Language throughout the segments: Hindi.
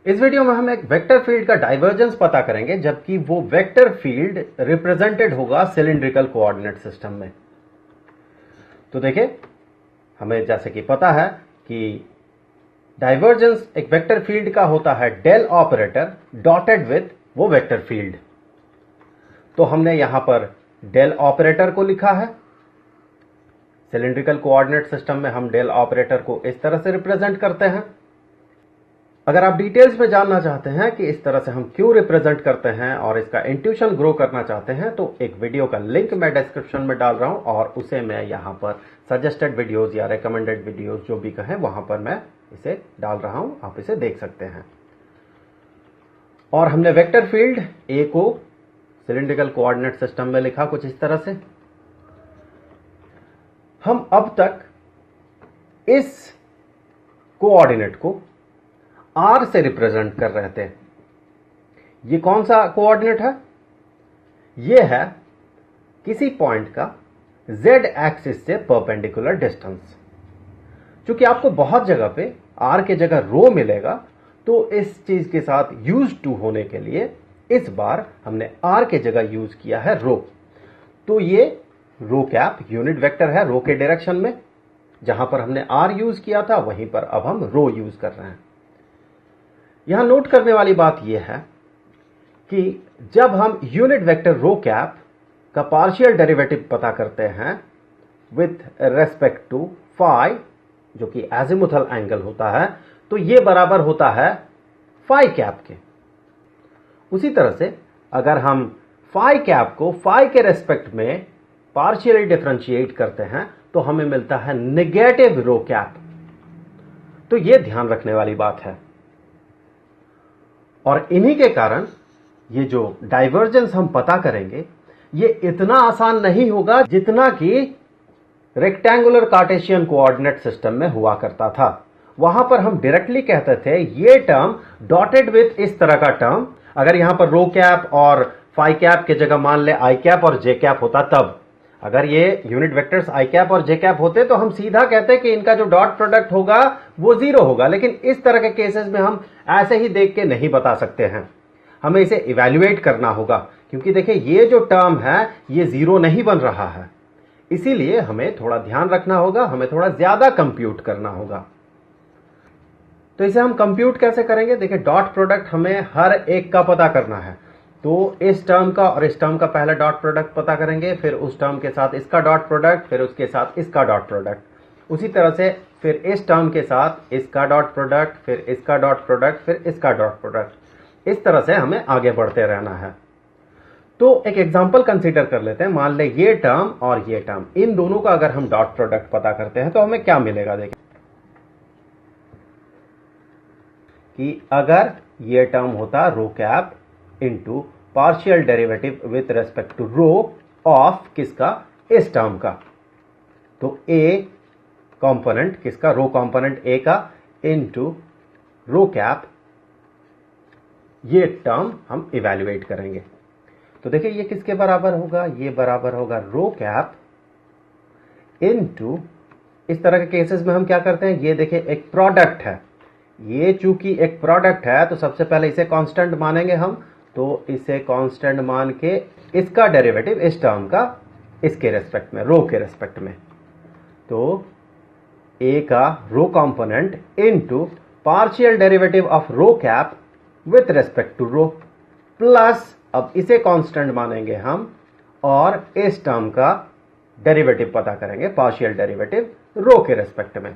इस वीडियो में हम एक वेक्टर फील्ड का डाइवर्जेंस पता करेंगे, जबकि वो वेक्टर फील्ड रिप्रेजेंटेड होगा सिलिंड्रिकल कोऑर्डिनेट सिस्टम में। तो देखिए, हमें जैसे कि पता है कि डाइवर्जेंस एक वेक्टर फील्ड का होता है डेल ऑपरेटर डॉटेड विथ वो वेक्टर फील्ड। तो हमने यहां पर डेल ऑपरेटर को लिखा है। सिलिंड्रिकल कोऑर्डिनेट सिस्टम में हम डेल ऑपरेटर को इस तरह से रिप्रेजेंट करते हैं। अगर आप डिटेल्स में जानना चाहते हैं कि इस तरह से हम क्यों रिप्रेजेंट करते हैं और इसका इंट्यूशन ग्रो करना चाहते हैं, तो एक वीडियो का लिंक मैं डिस्क्रिप्शन में डाल रहा हूं और उसे मैं यहां पर सजेस्टेड वीडियोस या रेकमेंडेड वीडियोस जो भी कहें वहां पर मैं इसे डाल रहा हूं, आप इसे देख सकते हैं। और हमने वेक्टर फील्ड ए को सिलिंड्रिकल कोऑर्डिनेट सिस्टम में लिखा कुछ इस तरह से। हम अब तक इस कोऑर्डिनेट को आर से रिप्रेजेंट कर रहे थे। ये कौन सा कोऑर्डिनेट है? ये है किसी पॉइंट का जेड एक्सिस से परपेंडिकुलर डिस्टेंस। चूंकि आपको बहुत जगह पे आर के जगह रो मिलेगा, तो इस चीज के साथ यूज टू होने के लिए इस बार हमने आर के जगह यूज किया है रो। तो ये रो कैप यूनिट वेक्टर है रो के डायरेक्शन में। जहां पर हमने आर यूज किया था वहीं पर अब हम रो यूज कर रहे हैं। यहां नोट करने वाली बात यह है कि जब हम यूनिट वेक्टर रो कैप का पार्शियल डेरिवेटिव पता करते हैं विथ रेस्पेक्ट टू फाई, जो कि एजिमुथल एंगल होता है, तो यह बराबर होता है फाई कैप के। उसी तरह से अगर हम फाई कैप को फाई के रेस्पेक्ट में पार्शियली डिफरेंशिएट करते हैं तो हमें मिलता है नेगेटिव रो कैप। तो यह ध्यान रखने वाली बात है। और इन्हीं के कारण ये जो डाइवर्जेंस हम पता करेंगे ये इतना आसान नहीं होगा जितना कि रेक्टेंगुलर कार्टेशियन कोऑर्डिनेट सिस्टम में हुआ करता था। वहां पर हम डायरेक्टली कहते थे ये टर्म डॉटेड विथ इस तरह का टर्म, अगर यहां पर रो कैप और फाई कैप के जगह मान ले आई कैप और जे कैप होता, तब अगर ये यूनिट वेक्टर्स आई कैप और जे कैप होते तो हम सीधा कहते कि इनका जो डॉट प्रोडक्ट होगा वो जीरो होगा। लेकिन इस तरह के केसेस में हम ऐसे ही देख के नहीं बता सकते हैं, हमें इसे इवैल्यूएट करना होगा। क्योंकि देखिए ये जो टर्म है ये जीरो नहीं बन रहा है, इसीलिए हमें थोड़ा ध्यान रखना होगा, हमें थोड़ा ज्यादा कंप्यूट करना होगा। तो इसे हम कंप्यूट कैसे करेंगे? देखिए, डॉट प्रोडक्ट हमें हर एक का पता करना है। तो इस टर्म का और इस टर्म का पहला डॉट प्रोडक्ट पता करेंगे, फिर उस टर्म के साथ इसका डॉट प्रोडक्ट, फिर उसके साथ इसका डॉट प्रोडक्ट। उसी तरह से फिर इस टर्म के साथ इसका डॉट प्रोडक्ट, फिर इसका डॉट प्रोडक्ट, फिर इसका डॉट प्रोडक्ट। इस तरह से हमें आगे बढ़ते रहना है। तो एक एग्जांपल कंसीडर कर लेते हैं। मान ले ये टर्म और ये टर्म, इन दोनों का अगर हम डॉट प्रोडक्ट पता करते हैं तो हमें क्या मिलेगा? देखिए कि अगर ये टर्म होता rho cap into partial derivative with respect to rho of किसका? इस टर्म का। तो ए कंपोनेंट किसका? रो कंपोनेंट ए का इंटू रो कैप, ये टर्म हम इवैल्यूएट करेंगे। तो देखिए ये किसके बराबर होगा? ये बराबर होगा रो कैप इंटू, इस तरह के केसेस में हम क्या करते हैं, ये देखिए एक प्रोडक्ट है, ये चूंकि एक प्रोडक्ट है तो सबसे पहले इसे कांस्टेंट मानेंगे हम। तो इसे कांस्टेंट मान के इसका डेरिवेटिव इस टर्म का इसके रेस्पेक्ट में, रो के रेस्पेक्ट में, तो ए का rho component into partial derivative of rho cap with respect to rho, plus अब इसे कांस्टेंट मानेंगे हम और इस टर्म का डेरिवेटिव पता करेंगे, पार्शियल डेरिवेटिव रो के रेस्पेक्ट में।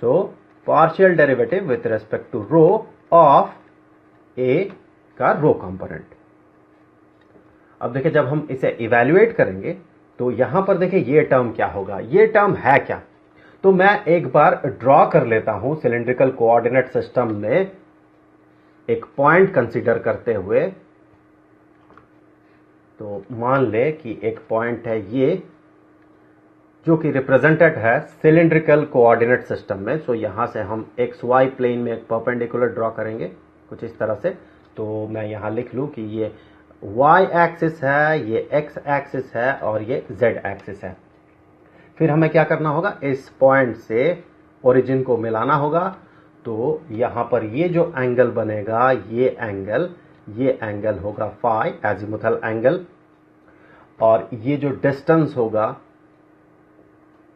So partial derivative with respect to rho of A का रो कंपोनेंट। अब देखिए जब हम इसे इवैल्यूएट करेंगे तो यहां पर देखिए ये टर्म क्या होगा, ये टर्म है क्या? तो मैं एक बार ड्रॉ कर लेता हूं सिलिंड्रिकल कोऑर्डिनेट सिस्टम में एक पॉइंट कंसीडर करते हुए। तो मान ले कि एक पॉइंट है ये, जो कि रिप्रेजेंटेड है सिलिंड्रिकल कोऑर्डिनेट सिस्टम में। सो यहां से हम एक्स वाई प्लेन में एक परपेंडिकुलर ड्रॉ करेंगे कुछ इस तरह से। तो मैं यहां लिख लूं कि ये y एक्सिस है, ये x एक्सिस है और ये z एक्सिस है। फिर हमें क्या करना होगा? इस पॉइंट से ओरिजिन को मिलाना होगा। तो यहां पर ये जो एंगल बनेगा, ये एंगल होगा फाई, एजिमुथल एंगल, और ये जो डिस्टेंस होगा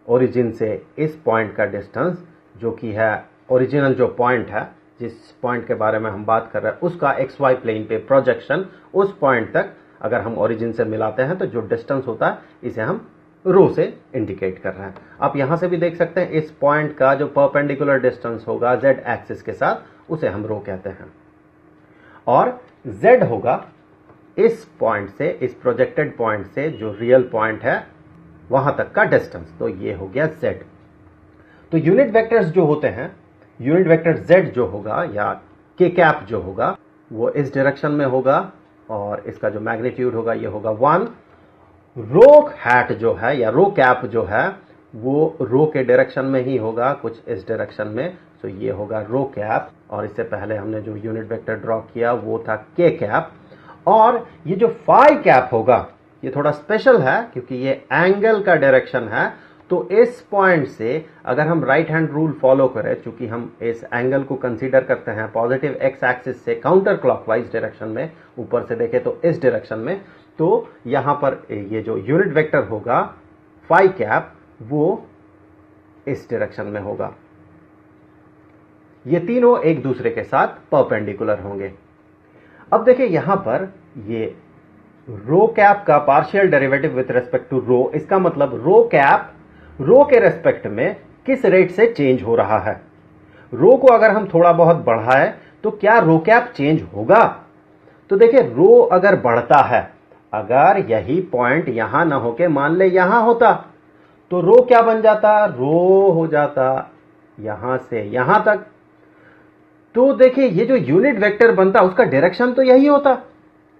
ओरिजिन से इस पॉइंट का डिस्टेंस, जो कि है ओरिजिनल जो पॉइंट है, जिस पॉइंट के बारे में हम बात कर रहे हैं, उसका एक्स वाई प्लेन पे प्रोजेक्शन उस पॉइंट तक अगर हम ओरिजिन से मिलाते हैं तो जो डिस्टेंस होता है इसे हम रो से इंडिकेट कर रहे हैं। आप यहां से भी देख सकते हैं इस पॉइंट का जो परपेंडिकुलर डिस्टेंस होगा जेड एक्सिस के साथ, उसे हम रो कहते हैं, और जेड होगा इस पॉइंट से, इस प्रोजेक्टेड पॉइंट से जो रियल पॉइंट है वहां तक का डिस्टेंस, तो ये हो गया जेड। तो यूनिट वेक्टर्स जो होते हैं, यूनिट वेक्टर जेड जो होगा या के कैप जो होगा वो इस डायरेक्शन में होगा, और इसका जो मैग्नीट्यूड होगा ये होगा 1। रो हैट जो है या रो कैप जो है वो रो के डायरेक्शन में ही होगा, कुछ इस डायरेक्शन में, तो ये होगा रो कैप। और इससे पहले हमने जो यूनिट वेक्टर ड्रॉ किया वो था के कैप। और ये जो फाई कैप होगा ये थोड़ा स्पेशल है क्योंकि ये एंगल का डायरेक्शन है, तो इस पॉइंट से अगर हम राइट हैंड रूल फॉलो करें, चूंकि हम इस एंगल को कंसीडर करते हैं पॉजिटिव एक्स एक्सिस से काउंटर क्लॉकवाइज डायरेक्शन में, ऊपर से देखें तो इस डायरेक्शन में, तो यहां पर ये जो यूनिट वेक्टर होगा फाई कैप वो इस डायरेक्शन में होगा। ये तीनों एक दूसरे के साथ परपेंडिकुलर होंगे। अब देखिए यहां पर ये रो कैप का partial derivative with respect to rho, इसका मतलब रो कैप रो के रेस्पेक्ट में किस रेट से चेंज हो रहा है। रो को अगर हम थोड़ा बहुत बढ़ाएं तो क्या रो कैप चेंज होगा? तो देखिए रो अगर बढ़ता है, अगर यही पॉइंट यहां ना होके मान ले यहां होता, तो रो क्या बन जाता? रो हो जाता यहां से यहां तक। तो देखिए ये जो यूनिट वेक्टर बनता उसका डायरेक्शन तो यही होता,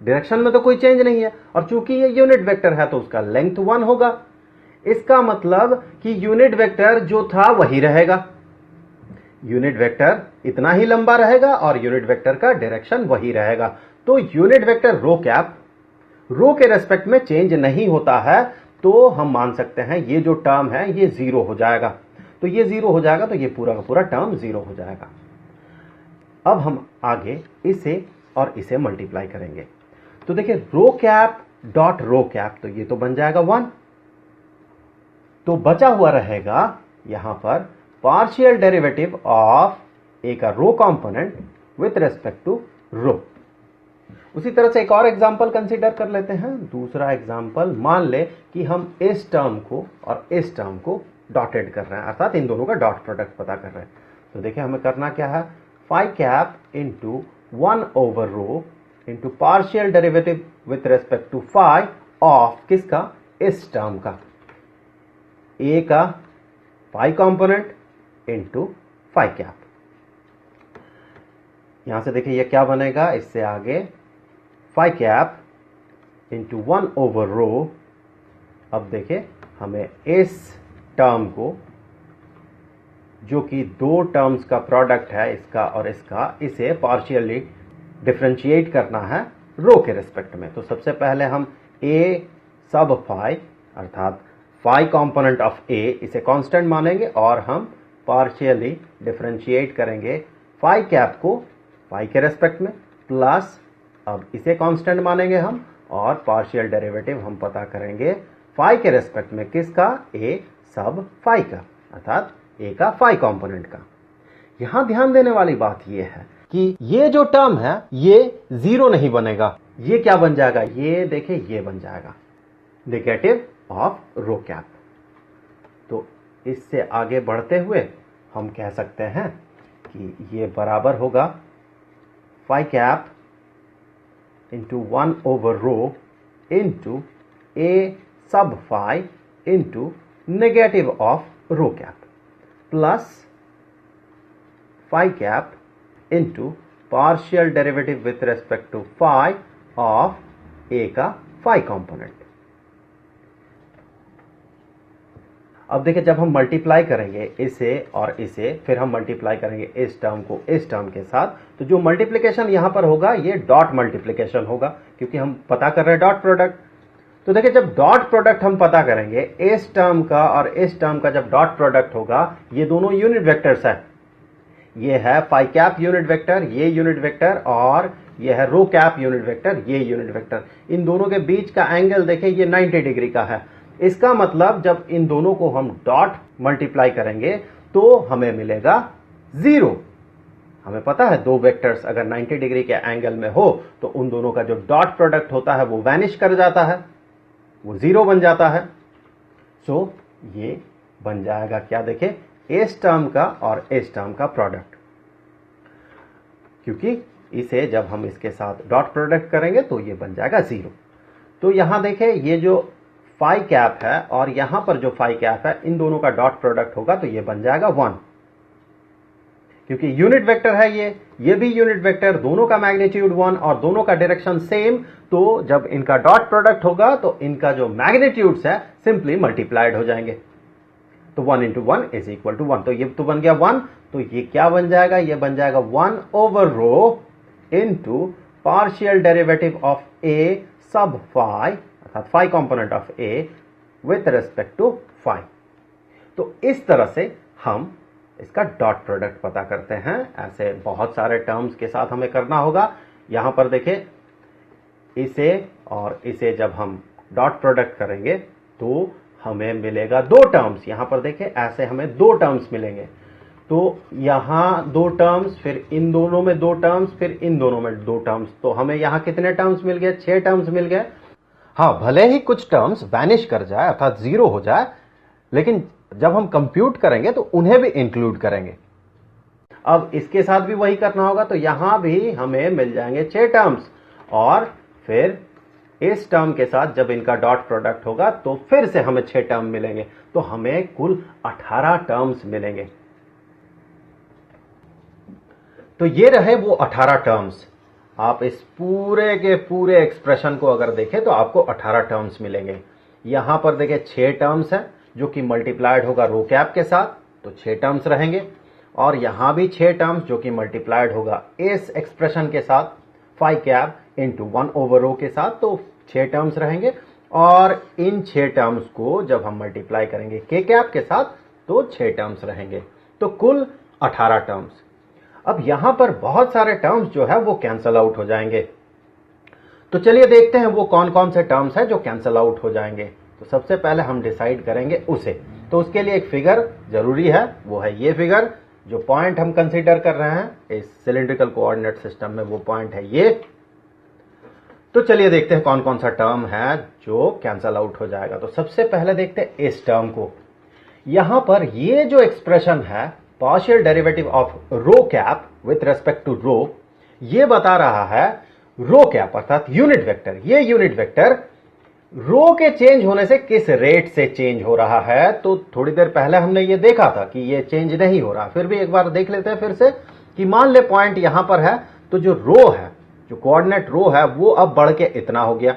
डायरेक्शन में तो कोई चेंज नहीं है, और चूंकि ये यूनिट वेक्टर है तो उसका लेंथ 1 होगा। इसका मतलब कि यूनिट वेक्टर जो था वही रहेगा, यूनिट वेक्टर इतना ही लंबा रहेगा और यूनिट वेक्टर का डायरेक्शन वही रहेगा। तो यूनिट वेक्टर रो कैप रो के रेस्पेक्ट में चेंज नहीं होता है, तो हम मान सकते हैं ये जो टर्म है ये जीरो हो जाएगा। तो ये जीरो हो जाएगा तो ये पूरा का पूरा टर्म जीरो हो जाएगा। अब हम आगे इसे और इसे मल्टीप्लाई करेंगे, तो देखिए रो कैप डॉट रो कैप, तो ये तो बन जाएगा 1, तो बचा हुआ रहेगा यहां पर पार्शियल डेरिवेटिव ऑफ ए का rho component with respect to रो। उसी तरह से एक और एग्जांपल कंसीडर कर लेते हैं। दूसरा एग्जांपल, मान ले कि हम इस टर्म को और इस टर्म को डॉटेड कर रहे हैं, अर्थात इन दोनों का डॉट प्रोडक्ट पता कर रहे हैं। तो देखिए हमें करना क्या है, phi cap into 1 over rho into partial derivative with respect to phi of किसका? इस टर्म का, ए का phi component into phi cap. यहां से देखिए ये क्या बनेगा, इससे आगे phi cap into 1 over rho. अब देखिए हमें इस टर्म को, जो कि दो टर्म्स का प्रोडक्ट है इसका और इसका, इसे पार्शियली डिफरेंशिएट करना है रो के रेस्पेक्ट में। तो सबसे पहले हम ए सब फाई अर्थात फाई कंपोनेंट ऑफ ए इसे कांस्टेंट मानेंगे और हम पार्शियली डिफरेंशिएट करेंगे फाई कैप को फाई के रेस्पेक्ट में, प्लस अब इसे कांस्टेंट मानेंगे हम और पार्शियल डेरिवेटिव हम पता करेंगे फाई के रेस्पेक्ट में किसका? ए सब फाई का, अर्थात ए का फाई कंपोनेंट का। यहां ध्यान देने वाली बात यह है कि ये जो टर्म है ये जीरो नहीं बनेगा, ये क्या बन जाएगा? ये देखिए ये बन जाएगा नेगेटिव ऑफ रो कैप। तो इससे आगे बढ़ते हुए हम कह सकते हैं कि ये बराबर होगा phi cap into 1 over rho into A sub phi into negative of rho cap plus phi cap into partial derivative with respect to phi of A का फाई कंपोनेंट। अब देखिए जब हम मल्टीप्लाई करेंगे इसे और इसे, फिर हम मल्टीप्लाई करेंगे इस टर्म को इस टर्म के साथ, तो जो मल्टीप्लिकेशन यहां पर होगा ये डॉट मल्टीप्लिकेशन होगा, क्योंकि हम पता कर रहे हैं डॉट प्रोडक्ट। तो देखिए जब डॉट प्रोडक्ट हम पता करेंगे इस टर्म का और इस टर्म का, जब डॉट प्रोडक्ट होगा, ये दोनों यूनिट वेक्टर्स है, ये है फाई कैप यूनिट वेक्टर, ये यूनिट वेक्टर, और ये है रो कैप यूनिट वेक्टर, ये यूनिट वेक्टर। इन दोनों के बीच का एंगल देखें, ये 90 डिग्री का है। इसका मतलब जब इन दोनों को हम डॉट मल्टीप्लाई करेंगे तो हमें मिलेगा 0। हमें पता है दो वेक्टर्स अगर 90 डिग्री के एंगल में हो तो उन दोनों का जो डॉट प्रोडक्ट होता है वो वैनिश कर जाता है, वो 0 बन जाता है। सो ये बन जाएगा क्या, देखें, इस टर्म का और इस टर्म का प्रोडक्ट, क्योंकि इसे जब हम इसके साथ डॉट प्रोडक्ट करेंगे तो ये बन जाएगा 0। तो यहां देखें, ये जो फाई कैप है और यहां पर जो फाई कैप है, इन दोनों का डॉट प्रोडक्ट होगा तो ये बन जाएगा 1, क्योंकि यूनिट वेक्टर है ये भी यूनिट वेक्टर, दोनों का मैग्नीट्यूड 1 और दोनों का डायरेक्शन सेम। तो जब इनका डॉट प्रोडक्ट होगा तो इनका जो मैग्नीट्यूड्स है सिंपली मल्टीप्लाइड हो जाएंगे। तो 1 into 1 is equal to 1। तो ये तो बन गया 1, तो ये क्या बन जाएगा, ये बन जाएगा 1 over rho into partial derivative of A sub phi, अर्थात phi component of A with respect to phi. तो इस तरह से हम इसका डॉट प्रोडक्ट पता करते हैं। ऐसे बहुत सारे टर्म्स के साथ हमें करना होगा। यहां पर देखें, इसे और इसे जब हम डॉट प्रोडक्ट करेंगे तो हमें मिलेगा 2 टर्म्स। यहां पर देखें, ऐसे हमें 2 टर्म्स मिलेंगे। तो यहां 2 टर्म्स, फिर इन दोनों में 2 टर्म्स, फिर इन दोनों में 2 टर्म्स। तो हमें यहां कितने टर्म्स मिल गए, 6 टर्म्स मिल गए। हाँ, भले ही कुछ टर्म्स वैनिश कर जाए अर्थात 0 हो जाए, लेकिन जब हम कंप्यूट करेंगे तो उन्हें भी इंक्लूड करेंगे। अब इसके साथ भी वही करना होगा, तो यहां भी हमें मिल जाएंगे 6 टर्म्स, और फिर इस टर्म के साथ जब इनका डॉट प्रोडक्ट होगा तो फिर से हमें 6 टर्म मिलेंगे। तो हमें कुल 18 टर्म्स मिलेंगे। तो ये रहे वो 18 टर्म्स। आप इस पूरे के पूरे एक्सप्रेशन को अगर देखें तो आपको 18 टर्म्स मिलेंगे। यहां पर देखिए 6 टर्म्स है जो कि मल्टीप्लाइड होगा रो कैप के साथ, तो 6 टर्म्स रहेंगे। और यहां भी 6 टर्म्स जो कि मल्टीप्लाइड होगा इस एक्सप्रेशन के साथ फाई कैप इंटू 1 over रो के साथ, तो 6 टर्म्स रहेंगे। और इन 6 टर्म्स को जब हम मल्टीप्लाई करेंगे के कैप के साथ तो 6 टर्म्स रहेंगे। तो कुल 18 टर्म्स। अब यहां पर बहुत सारे टर्म्स जो है वो कैंसल आउट हो जाएंगे। तो चलिए देखते हैं वो कौन कौन से टर्म्स है जो कैंसल आउट हो जाएंगे। तो सबसे पहले हम डिसाइड करेंगे उसे। तो उसके लिए एक फिगर जरूरी है, वो है ये फिगर। जो पॉइंट हम कंसीडर कर रहे हैं इस सिलिंड्रिकल कोऑर्डिनेट सिस्टम में, वो पॉइंट है ये। तो चलिए देखते हैं कौन कौन सा टर्म है जो कैंसल आउट हो जाएगा। तो सबसे पहले देखते हैं इस टर्म को। यहां पर ये जो एक्सप्रेशन है partial derivative of rho cap with respect to rho, ये बता रहा है रो कैप अर्थात यूनिट वेक्टर, ये यूनिट वेक्टर रो के चेंज होने से किस रेट से चेंज हो रहा है। तो थोड़ी देर पहले हमने ये देखा था कि ये चेंज नहीं हो रहा, फिर भी एक बार देख लेते हैं फिर से कि मान ले पॉइंट यहां पर है, तो जो रो है, जो कोऑर्डिनेट रो है, वो अब बढ़ के इतना हो गया।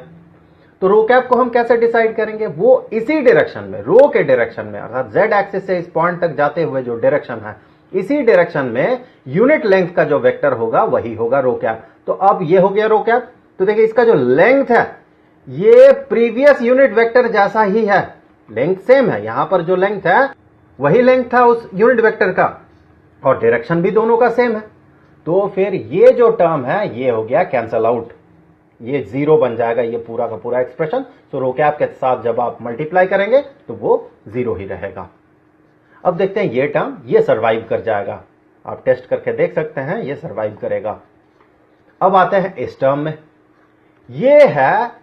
तो रो कैप को हम कैसे डिसाइड करेंगे, वो इसी डायरेक्शन में, रो के डायरेक्शन में, अर्थात जेड एक्सिस से इस पॉइंट तक जाते हुए जो डायरेक्शन है, इसी डायरेक्शन में यूनिट लेंथ का जो वेक्टर होगा वही होगा रो कैप। तो अब ये हो गया रो कैप। तो देखिए इसका जो लेंथ है ये प्रीवियस यूनिट वेक्टर जैसा ही है, लेंथ सेम है। यहां पर जो लेंथ है वही लेंथ था उस यूनिट वेक्टर का, और डायरेक्शन भी दोनों का सेम है। तो फिर ये जो टर्म है ये हो गया कैंसल आउट, ये 0 बन जाएगा, ये पूरा का पूरा एक्सप्रेशन। तो रो कैप के साथ जब आप मल्टीप्लाई करेंगे तो वो 0 ही रहेगा। अब देखते हैं ये टर्म, ये सर्वाइव कर जाएगा। आप टेस्ट करके देख सकते हैं, ये सर्वाइव करेगा। अब आते हैं इस टर्म में। ये है,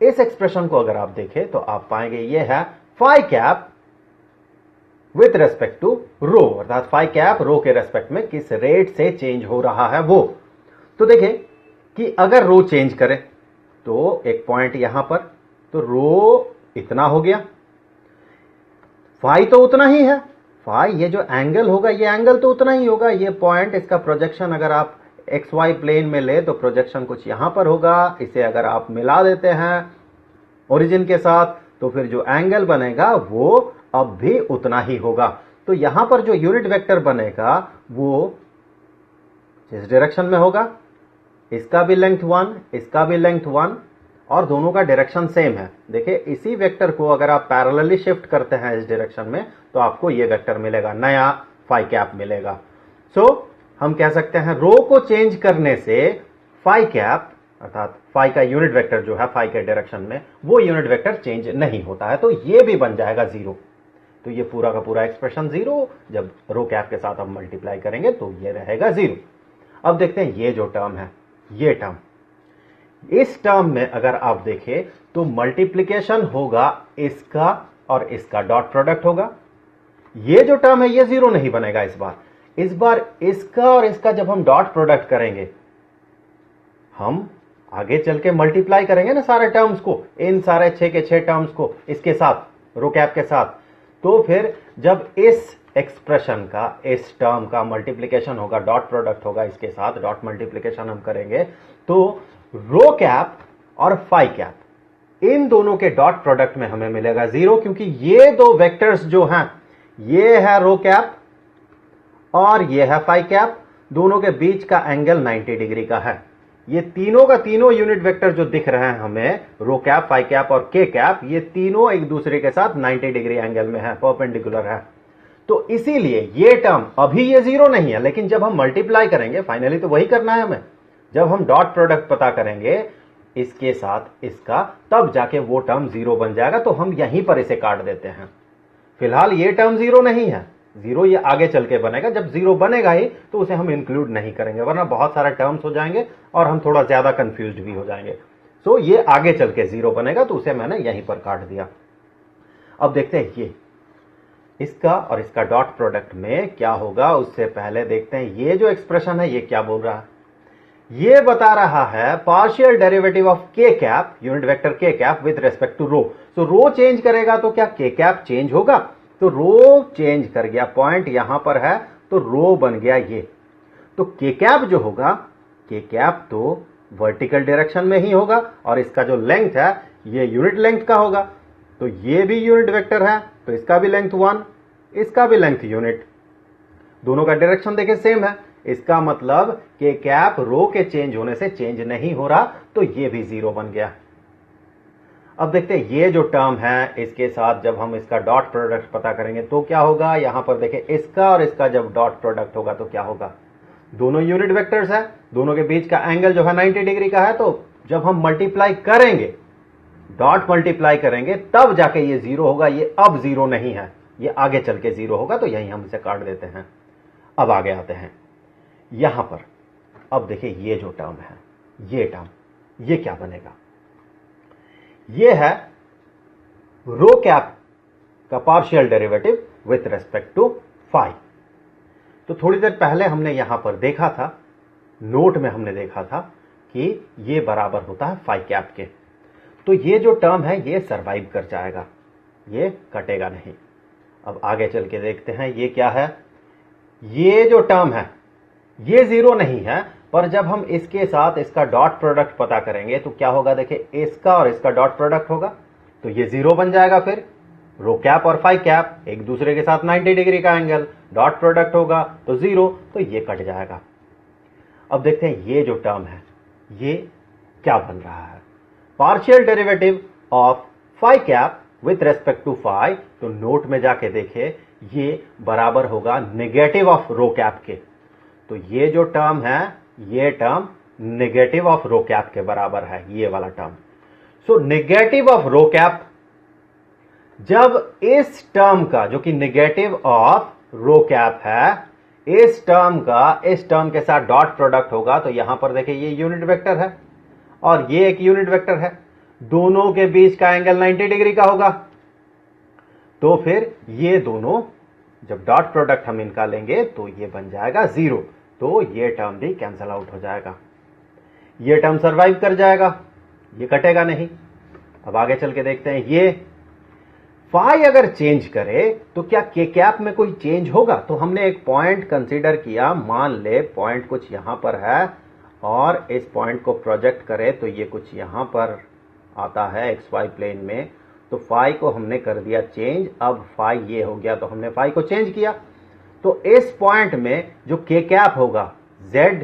इस एक्सप्रेशन को अगर आप देखें तो आप पाएंगे ये है phi cap with respect to rho, अर्थात फाई कैप रो के रेस्पेक्ट में किस रेट से चेंज हो रहा है वो। तो देखें कि अगर रो चेंज करे तो एक पॉइंट यहां पर, तो रो इतना हो गया, फाई तो उतना ही है, फाई ये जो एंगल होगा ये एंगल तो उतना ही होगा। ये पॉइंट, इसका प्रोजेक्शन अगर आप एक्स वाई प्लेन में ले तो प्रोजेक्शन कुछ यहां पर होगा। इसे अगर आप मिला देते हैं ओरिजिन के साथ तो फिर जो एंगल बनेगा वो अब भी उतना ही होगा। तो यहां पर जो यूनिट वेक्टर बनेगा वो जिस डायरेक्शन में होगा, इसका भी लेंथ 1, इसका भी लेंथ 1, और दोनों का डायरेक्शन सेम है। देखिए इसी वेक्टर को अगर आप पैरेलली शिफ्ट करते हैं इस डायरेक्शन में तो आपको ये वेक्टर मिलेगा, नया फाई कैप मिलेगा। सो हम कह सकते हैं रो को चेंज करने से फाई कैप अर्थात फाई का यूनिट वेक्टर जो है फाई के डायरेक्शन में वो यूनिट वेक्टर चेंज नहीं होता है, तो ये भी बन जाएगा जीरो। तो ये पूरा का पूरा एक्सप्रेशन जीरो, जब रो कैप के साथ हम मल्टीप्लाई करेंगे तो ये रहेगा जीरो। अब देखते हैं ये जो टर्म है, ये टर्म, इस टर्म में अगर आप देखें तो मल्टीप्लीकेशन होगा इसका और इसका डॉट प्रोडक्ट होगा। ये जो टर्म है ये जीरो नहीं बनेगा इस बार इसका और इसका जब हम डॉट प्रोडक्ट करेंगे, हम आगे चल के मल्टीप्लाई करेंगे ना सारे टर्म्स को, इन सारे 6 के 6 टर्म्स को इसके साथ, रो कैप के साथ, तो फिर जब इस एक्सप्रेशन का, इस टर्म का मल्टीप्लीकेशन होगा, डॉट प्रोडक्ट होगा इसके साथ, डॉट मल्टीप्लीकेशन हम करेंगे, तो रो कैप और फाई कैप इन दोनों के डॉट प्रोडक्ट में हमें मिलेगा जीरो, क्योंकि ये दो वेक्टर्स जो हैं, ये है रो कैप और ये है फाई कैप, दोनों के बीच का एंगल 90 डिग्री का है। ये तीनों का तीनों यूनिट वेक्टर जो दिख रहे हैं हमें, रो कैप, फाई कैप और के कैप, ये तीनों एक दूसरे के साथ 90 डिग्री एंगल में है, परपेंडिकुलर है। तो इसीलिए ये टर्म अभी ये जीरो नहीं है, लेकिन जब हम मल्टीप्लाई करेंगे, फाइनली तो वही करना है हमें, जब हम डॉट प्रोडक्ट पता करेंगे इसके साथ इसका, तब जाके वो टर्म जीरो बन जाएगा। तो हम यहीं पर इसे काट देते हैं। फिलहाल ये टर्म जीरो नहीं है, जीरो ये आगे चल के बनेगा, जब जीरो बनेगा ही तो उसे हम इंक्लूड नहीं करेंगे, वरना बहुत सारे टर्म्स हो जाएंगे और हम थोड़ा ज्यादा कंफ्यूज्ड भी हो जाएंगे। सो ये आगे चल के जीरो बनेगा, तो उसे मैंने यहीं पर काट दिया। अब देखते हैं ये इसका और इसका डॉट प्रोडक्ट में क्या होगा, उससे पहले देखते हैं ये जो एक्सप्रेशन है ये क्या बोल रहा है। ये बता रहा है partial derivative of k cap, unit vector के कैप विद रेस्पेक्ट टू रो। तो रो चेंज करेगा तो क्या के कैप चेंज होगा? तो रो चेंज कर गया, पॉइंट यहां पर है तो रो बन गया ये। तो के कैप जो होगा, के कैप तो वर्टिकल डायरेक्शन में ही होगा और इसका जो लेंथ है ये यूनिट लेंथ का होगा। तो ये भी यूनिट वेक्टर है तो इसका भी लेंथ 1, इसका भी लेंथ यूनिट, दोनों का डायरेक्शन देखे सेम है। इसका मतलब के कैप रो के चेंज होने से चेंज नहीं हो रहा, तो ये भी जीरो बन गया। अब देखते हैं ये जो टर्म है इसके साथ जब हम इसका डॉट प्रोडक्ट पता करेंगे तो क्या होगा। यहां पर देखें इसका और इसका जब डॉट प्रोडक्ट होगा तो क्या होगा। दोनों यूनिट वेक्टर्स है, दोनों के बीच का एंगल जो है 90 डिग्री का है। तो जब हम मल्टीप्लाई करेंगे, डॉट मल्टीप्लाई करेंगे, तब जाके ये जीरो होगा। ये अब जीरो नहीं है, ये आगे चल के जीरो होगा। तो यही हम इसे काट देते हैं। अब आगे आते हैं यहां पर। अब देखिए ये जो टर्म है, ये टर्म, ये क्या बनेगा। ये है रो कैप का partial derivative with respect to phi. तो थोड़ी देर पहले हमने यहां पर देखा था, नोट में हमने देखा था कि ये बराबर होता है फाई कैप के। तो ये जो टर्म है ये सरवाइव कर जाएगा, ये कटेगा नहीं। अब आगे चल के देखते हैं ये क्या है। ये जो टर्म है ये जीरो नहीं है, पर जब हम इसके साथ इसका डॉट प्रोडक्ट पता करेंगे तो क्या होगा। देखिए इसका और इसका डॉट प्रोडक्ट होगा तो ये जीरो बन जाएगा। फिर रो कैप और फाई कैप एक दूसरे के साथ 90 डिग्री का एंगल, डॉट प्रोडक्ट होगा तो जीरो, तो ये कट जाएगा। अब देखते हैं ये जो टर्म है ये क्या बन रहा है। Partial derivative of phi cap with respect to phi. तो नोट में जाके देखे ये बराबर होगा नेगेटिव ऑफ रो कैप के। तो ये जो टर्म है ये term negative of rho cap के बराबर है, ये वाला term. So negative of rho cap, जब इस टर्म का जो कि नेगेटिव ऑफ रो कैप है, इस टर्म का इस टर्म के साथ डॉट प्रोडक्ट होगा तो यहां पर देखिए ये यूनिट वेक्टर है और ये एक यूनिट वेक्टर है, दोनों के बीच का एंगल 90 डिग्री का होगा। तो फिर ये दोनों जब डॉट प्रोडक्ट हम इनका लेंगे तो ये बन जाएगा जीरो। तो ये टर्म भी कैंसल आउट हो जाएगा, ये टर्म सरवाइव कर जाएगा, ये कटेगा नहीं। अब आगे चल के देखते हैं ये फाई अगर चेंज करे तो क्या के कैप में कोई चेंज होगा। तो हमने एक पॉइंट कंसीडर किया, मान ले पॉइंट कुछ यहां पर है और इस पॉइंट को प्रोजेक्ट करे तो ये कुछ यहां पर आता है एक्स वाई प्लेन में। तो फाई को हमने कर दिया चेंज, अब फाई ये हो गया तो हमने फाई को चेंज किया। तो इस पॉइंट में जो के कैप होगा, जेड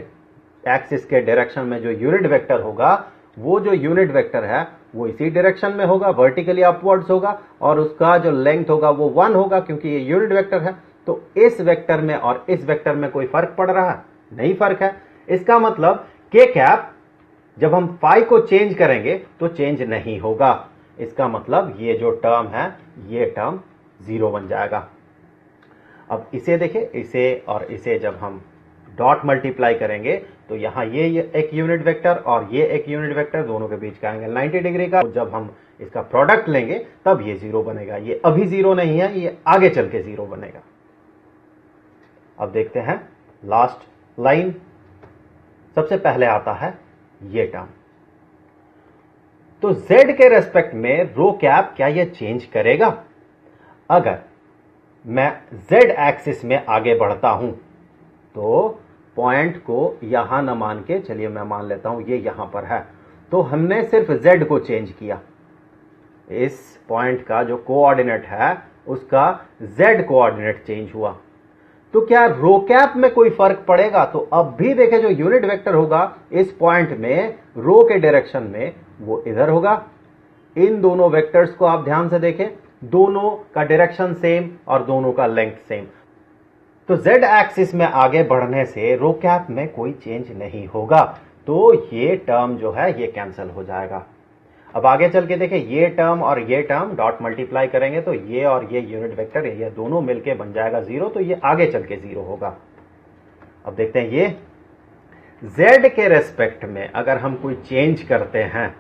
एक्सिस के डायरेक्शन में जो यूनिट वेक्टर होगा, वो जो यूनिट वेक्टर है वो इसी डायरेक्शन में होगा, वर्टिकली अपवर्ड्स होगा और उसका जो लेंथ होगा वो 1 होगा, क्योंकि ये यूनिट वेक्टर है। तो इस वेक्टर में और इस वेक्टर में कोई फर्क पड़ रहा है? नहीं फर्क है। इसका मतलब के कैप जब हम फाई को चेंज करेंगे तो चेंज नहीं होगा। इसका मतलब ये जो टर्म है ये टर्म 0 बन जाएगा। अब इसे देखिए, इसे और इसे जब हम डॉट मल्टीप्लाई करेंगे तो यहां ये एक यूनिट वेक्टर और ये एक यूनिट वेक्टर, दोनों के बीच का एंगल 90 डिग्री का। जब हम इसका प्रोडक्ट लेंगे तब ये 0 बनेगा। ये अभी 0 नहीं है, ये आगे चल के 0 बनेगा। अब देखते हैं लास्ट लाइन। सबसे पहले आता है ये टर्म। तो z के रेस्पेक्ट में रो कैप क्या ये चेंज करेगा? अगर मैं z एक्सिस में आगे बढ़ता हूं तो पॉइंट को यहां न मान के, चलिए मैं मान लेता हूं ये यहां पर है, तो हमने सिर्फ z को चेंज किया। इस पॉइंट का जो कोऑर्डिनेट है उसका z कोऑर्डिनेट चेंज हुआ। तो क्या रो कैप में कोई फर्क पड़ेगा? तो अब भी देखें, जो यूनिट वेक्टर होगा इस पॉइंट में रो के डायरेक्शन में वो इधर होगा। इन दोनों वेक्टर्स को आप ध्यान से देखें, दोनों का डायरेक्शन सेम और दोनों का लेंथ सेम। तो z एक्सिस में आगे बढ़ने से रो कैप में कोई चेंज नहीं होगा। तो ये टर्म जो है ये कैंसिल हो जाएगा। अब आगे चल के देखें, ये टर्म और ये टर्म डॉट मल्टीप्लाई करेंगे तो ये और ये यूनिट वेक्टर ये दोनों मिलके बन जाएगा 0। तो ये आगे चल के 0 होगा। अब देखते हैं ये z के रेस्पेक्ट में अगर हम कोई चेंज करते हैं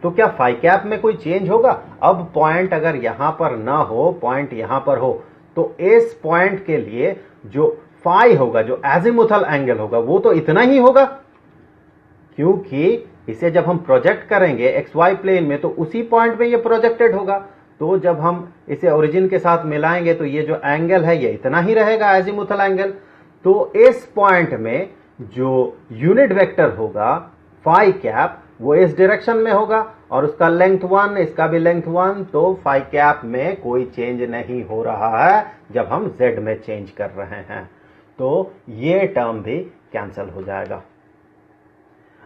तो क्या फाई कैप में कोई चेंज होगा? अब पॉइंट अगर यहां पर ना हो, पॉइंट यहां पर हो, तो इस पॉइंट के लिए जो फाई होगा, जो एजिमुथल एंगल होगा, वो तो इतना ही होगा, क्योंकि इसे जब हम प्रोजेक्ट करेंगे XY प्लेन में तो उसी पॉइंट में ये प्रोजेक्टेड होगा। तो जब हम इसे ओरिजिन के साथ मिलाएंगे तो ये जो एंगल है ये इतना ही रहेगा, एजिमुथल एंगल। तो इस पॉइंट में जो यूनिट वेक्टर होगा फाई कैप वो इस डायरेक्शन में होगा और उसका लेंथ 1, इसका भी लेंथ 1। तो फाई कैप में कोई चेंज नहीं हो रहा है जब हम z में चेंज कर रहे हैं। तो ये टर्म भी कैंसिल हो जाएगा।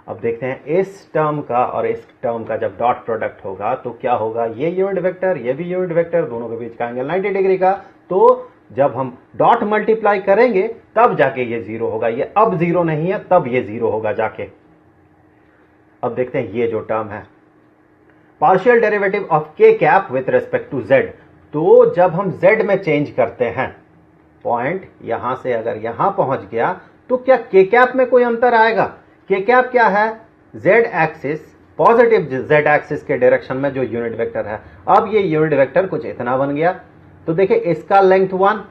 अब देखते हैं इस टर्म का और इस टर्म का जब डॉट प्रोडक्ट होगा तो क्या होगा? ये यूनिट वेक्टर, ये भी यूनिट वेक्टर, दोनों के बीच का एंगल 90 डिग्री का। तो जब हम डॉट मल्टीप्लाई करेंगे तब जाके ये 0 होगा। ये अब 0 नहीं है, तब ये 0 होगा जाके। अब देखते हैं ये जो टर्म है, partial derivative of k cap with respect to z। तो जब हम z में चेंज करते हैं, पॉइंट यहां से अगर यहां पहुंच गया तो क्या के कैप में कोई अंतर आएगा? के कैप क्या है? z axis, positive z axis के डायरेक्शन में जो यूनिट वेक्टर है। अब ये यूनिट वेक्टर कुछ इतना बन गया। तो देखिए इसका लेंथ 1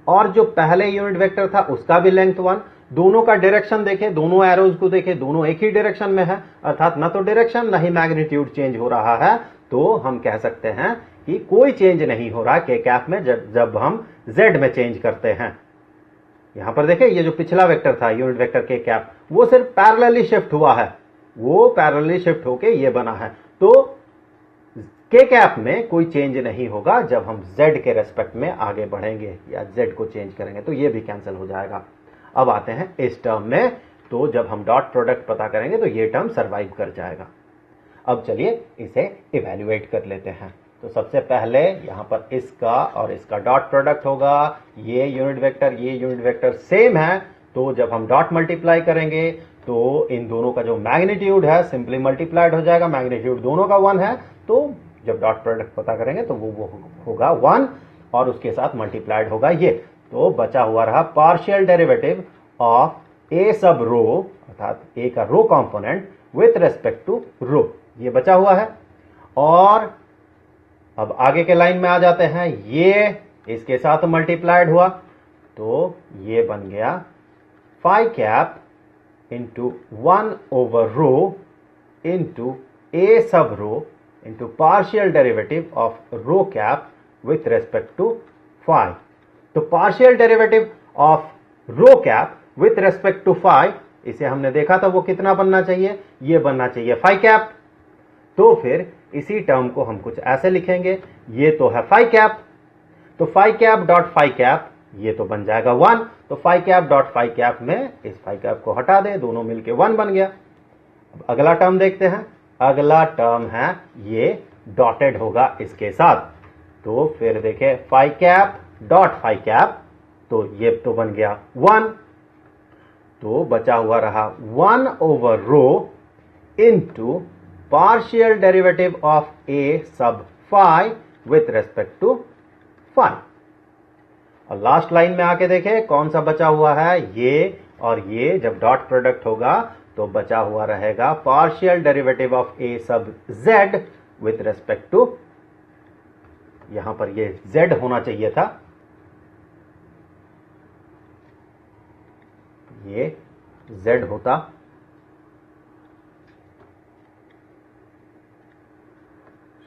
और जो पहले यूनिट वेक्टर था उसका भी लेंथ 1। दोनों का डायरेक्शन देखें, दोनों एरोज को देखें, दोनों एक ही डायरेक्शन में है, अर्थात ना तो डायरेक्शन ना ही मैग्नीट्यूड चेंज हो रहा है। तो हम कह सकते हैं कि कोई चेंज नहीं हो रहा के कैप में जब हम z में चेंज करते हैं। यहां पर देखें, ये जो पिछला वेक्टर था यूनिट वेक्टर के कैप, वो सिर्फ पैरेलली शिफ्ट हुआ है, वो पैरेलली शिफ्ट होके ये बना है। तो के कैप में कोई चेंज नहीं होगा जब हम z के रेस्पेक्ट में आगे बढ़ेंगे या z को चेंज करेंगे, तो ये भी कैंसिल हो जाएगा। अब आते हैं इस टर्म में। तो जब हम डॉट प्रोडक्ट पता करेंगे तो ये टर्म सर्वाइव कर जाएगा। अब चलिए इसे इवैल्यूएट कर लेते हैं। तो सबसे पहले यहां पर इसका और इसका डॉट प्रोडक्ट होगा। ये यूनिट वेक्टर सेम है। तो जब हम डॉट मल्टीप्लाई करेंगे तो इन दोनों का जो मैग्नीट्यूड है सिंपली मल्टीप्लाइड हो जाएगा। मैग्नीट्यूड दोनों का 1 है। तो जब डॉट प्रोडक्ट पता करेंगे तो वो होगा 1 और उसके साथ मल्टीप्लाइड होगा ये। तो बचा हुआ रहा partial derivative of A sub रो, अर्थात ए का rho component with respect to rho, ये बचा हुआ है। और अब आगे के लाइन में आ जाते हैं, ये इसके साथ मल्टीप्लाइड हुआ तो ये बन गया phi cap into 1 over rho into A sub rho into partial derivative of rho cap with respect to phi. तो partial derivative of rho cap with respect to phi, इसे हमने देखा था वो कितना बनना चाहिए? ये बनना चाहिए फाई कैप। तो फिर इसी टर्म को हम कुछ ऐसे लिखेंगे, ये तो है फाई कैप, तो phi cap dot phi cap ये तो बन जाएगा 1। तो phi cap dot phi cap में इस फाई कैप को हटा दें, दोनों मिलके 1 बन गया। अब अगला टर्म देखते हैं। अगला टर्म है ये डॉटेड होगा इसके साथ। तो फिर देखें phi cap dot phi cap तो ये तो बन गया 1, तो बचा हुआ रहा 1 over rho into partial derivative of A sub phi with respect to phi. और लास्ट लाइन में आके देखें कौन सा बचा हुआ है, ये और ये जब डॉट प्रोडक्ट होगा तो बचा हुआ रहेगा partial derivative of A sub Z with respect to, यहां पर ये जेड होना चाहिए था, ये z होता,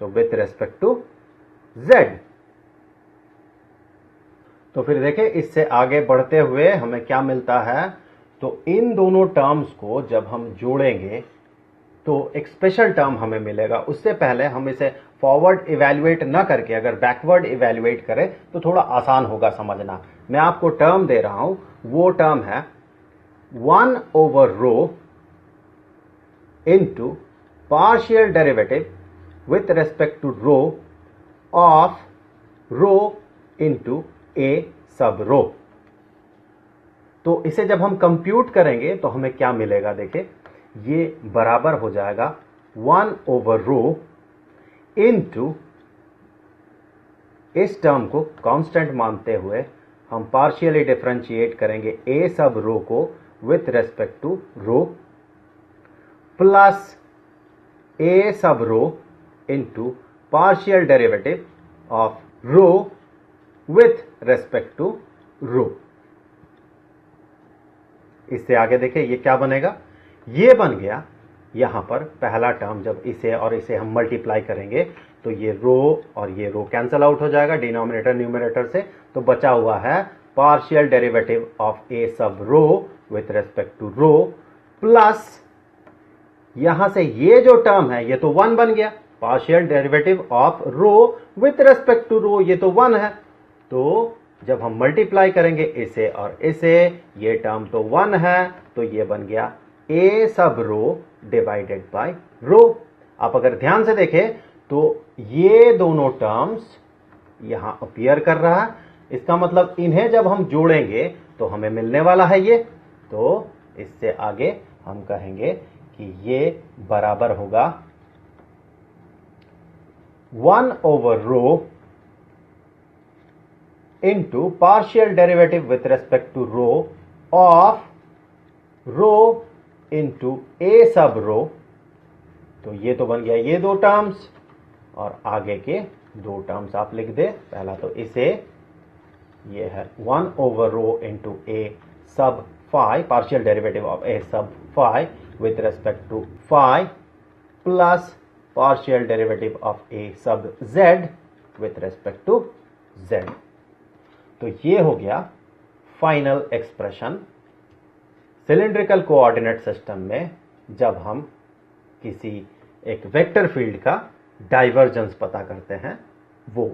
so with respect to z। तो फिर देखें इससे आगे बढ़ते हुए हमें क्या मिलता है, तो इन दोनों टर्म्स को जब हम जोड़ेंगे तो एक स्पेशल टर्म हमें मिलेगा। उससे पहले हम इसे फॉरवर्ड इवैल्यूएट ना करके अगर बैकवर्ड इवैल्यूएट करें तो थोड़ा आसान होगा समझना। मैं आपको टर्म दे रहा हूं, वो टर्म है 1 over rho into partial derivative with respect to rho of rho into A sub rho. तो इसे जब हम कंप्यूट करेंगे तो हमें क्या मिलेगा, देखिए ये बराबर हो जाएगा 1 ओवर रो इंटू, इस टर्म को कांस्टेंट मानते हुए हम पार्शियली डिफरेंशिएट करेंगे ए सब रो को with respect to rho, plus A sub rho into partial derivative of rho with respect to rho. इससे आगे देखिए ये क्या बनेगा, ये बन गया यहां पर पहला टर्म, जब इसे और इसे हम मल्टीप्लाई करेंगे तो ये रो और ये रो कैंसल आउट हो जाएगा डिनोमिनेटर न्यूमरेटर से, तो बचा हुआ है partial derivative of A sub rho with respect to rho, plus यहां से ये जो टर्म है ये तो 1 बन गया, partial derivative of rho with respect to rho, ये तो 1 है, तो जब हम मल्टीप्लाई करेंगे इसे और इसे, ये टर्म तो 1 है, तो ये बन गया ए सब रो डिवाइडेड बाय रो। आप अगर ध्यान से देखें तो ये दोनों टर्म्स यहां अपीयर कर रहा है, इसका मतलब इन्हें जब हम जोड़ेंगे तो हमें मिलने वाला है ये, तो इससे आगे हम कहेंगे कि ये बराबर होगा 1 over rho into partial derivative with respect to rho of rho into A sub rho, तो ये तो बन गया ये दो टर्म्स, और आगे के दो टर्म्स आप लिख दे। पहला तो इसे, ये है 1 over rho into A sub phi, partial derivative of A sub phi with respect to phi, plus partial derivative of A sub Z with respect to Z. तो ये हो गया final expression cylindrical coordinate system में जब हम किसी एक वेक्टर फील्ड का डाइवर्जेंस पता करते हैं वो।